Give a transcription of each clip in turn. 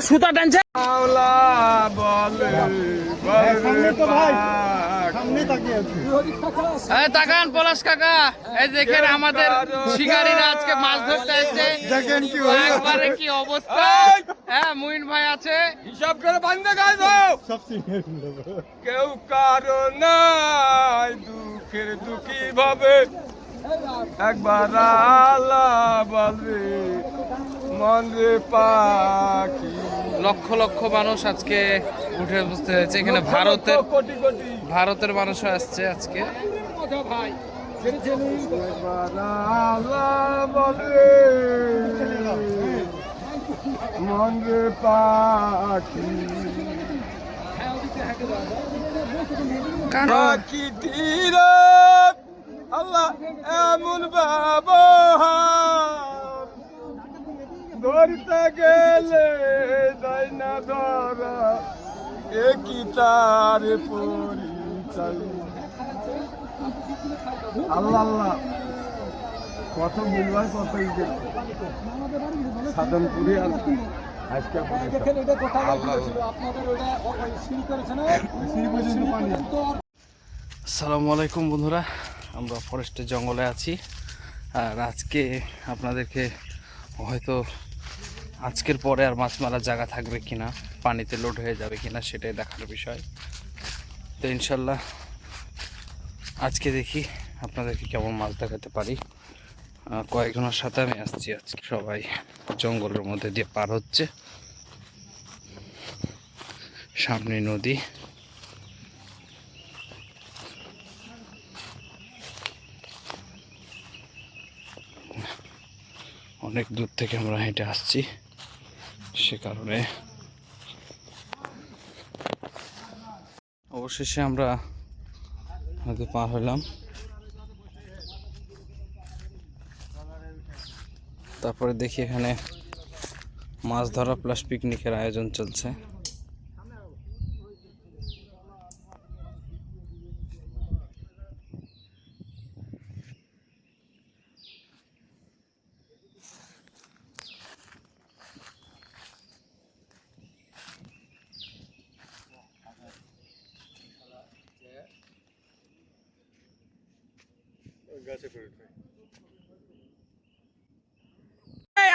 সুতা টানছে তাকান পলাশ কাকা, এই দেখেন আমাদের শিকারীরা আজকে মাছ ধরতে এসছে। একবারে কি অবস্থা। হ্যাঁ মুইন ভাই আছে, হিসাব করে বান্ধে গাইব। কেউ কারো নাই দুঃখের দুঃখী ভাবে, একবার আল্লাহ বলবে মন রে পাখি। লক্ষ লক্ষ মানুষ আজকে উঠে বসতে হয়েছে এখানে। ভারতের মানুষও আসছে আজকে। ভাই মন রে পাখি, পাখি ধীরে আল্লাহ এমন ব্যবহার, ধরতে গেলে দেয় না ধরা, একই তার পরিচয়। আল্লাহ আল্লাহ কত মূল্যায় কত সাধনপুরে আছে। আসসালামু আলাইকুম বন্ধুরা, আমরা ফরেস্টের জঙ্গলে আছি। আর আজকে আপনাদেরকে হয়তো আজকের পরে আর মাছ মারার জায়গা থাকবে কিনা, পানিতে লোড হয়ে যাবে কিনা সেটাই দেখার বিষয়। তো ইনশাল্লাহ আজকে দেখি আপনাদেরকে কেমন মাছ দেখাতে পারি। কয়েকজনের সাথে আমি আসছি আজকে, সবাই জঙ্গলের মধ্যে দিয়ে পার হচ্ছে। সামনে নদী, অনেক দূর থেকে আমরা হেঁটে আসছি, সে কারণে অবশেষে আমরা নদী পার হলাম। তারপরে দেখি এখানে মাছ ধরা প্লাস পিকনিকের আয়োজন চলছে।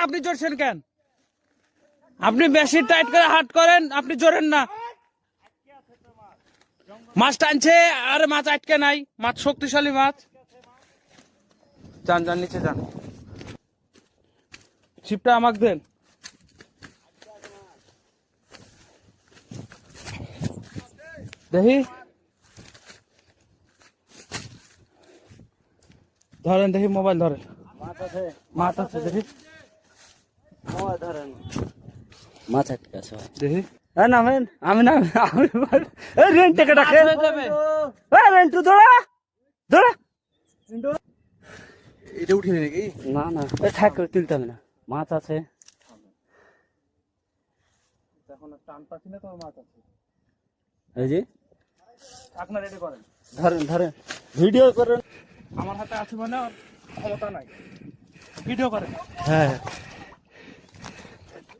আপনি জোরছেন কেন? আপনি বেশি টাইট করে হাট করেন, আপনি জোরেন না। মাছ টানছে, আরে মাছ আটকে নাই, মাছ শক্তিশালী মাছ। যান যান নিচে যান, ছিপটা আমাকে দেন। দেখি ধরেন, দেখি মোবাইল ধরেন। মাছ আছে দেখি, মাছ আটকে আছে দেখি। নামেন, আমি নাম রেন্টে ডাকে রেন্টু ধরা ধরা। এটা উঠিনি নাকি? না না থাক, তুলতে হবে না, মাছ আছে। এখন টান পাচ্ছি না, তোমার মাছ আছে। এই যে আপনার রেডি করেন, ধরেন ধরেন, ভিডিও করেন। আমার হাতে আছে মানে ক্ষমতা নাই, ভিডিও করেন। হ্যাঁ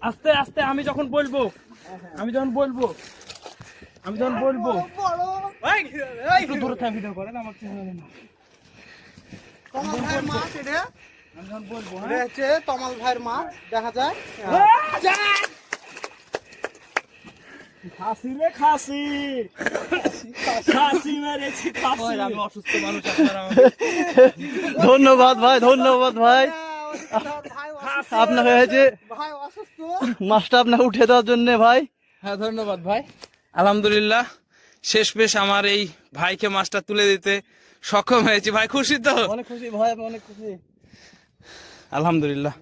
আস্তে আস্তে, আমি যখন বলবো একটু দূরে থেকে ভিডিও করেন। আমার আমি যখন বলবো তমাল ভাইয়ের মা দেখা যায়। খাসি রে খাসি, খাসি মেরেছি খাসি। আমি অসুস্থ মানুষ, আপনারা ধন্যবাদ ভাই, ধন্যবাদ ভাই, আপনাকে হয়েছে মাছটা আপনাকে উঠে দেওয়ার জন্য ভাই। হ্যাঁ ধন্যবাদ ভাই। আলহামদুলিল্লাহ শেষ পেশ আমার এই ভাইকে মাছটা তুলে দিতে সক্ষম হয়েছি। ভাই খুশি তো? অনেক খুশি ভাই, অনেক খুশি আলহামদুলিল্লাহ।